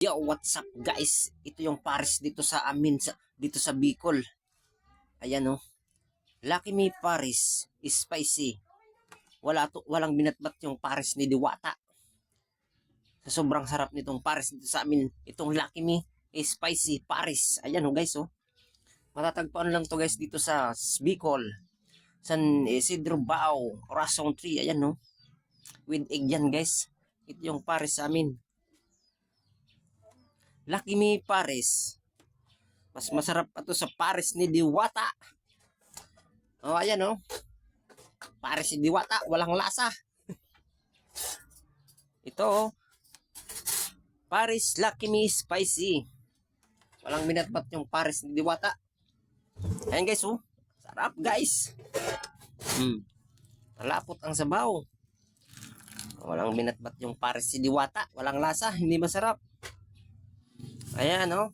Yo, what's up guys? Ito yung pares dito sa amin, dito sa Bicol. Ayan oh. Lucky Me Pares is spicy. Walang binatbat yung pares ni Diwata. Sa sobrang sarap nitong pares dito sa amin, itong Lucky Me is spicy pares. Ayan oh guys oh. Matatagpuan lang to guys dito sa Bicol. San Isidro Bao, Corazon 3. Ayan oh. With egg yan guys. Ito yung pares sa amin. Lucky Me Pares. Mas masarap pa to sa pares ni Diwata. Oh, ayan oh. Pares ni Diwata, walang lasa. Ito oh. Pares Lucky Me Spicy. Walang minatbat yung pares ni Diwata. Ayan guys oh. Sarap guys. Malapot ang sabaw. Walang minatbat yung pares ni Diwata. Walang lasa, hindi masarap. Ayan oh.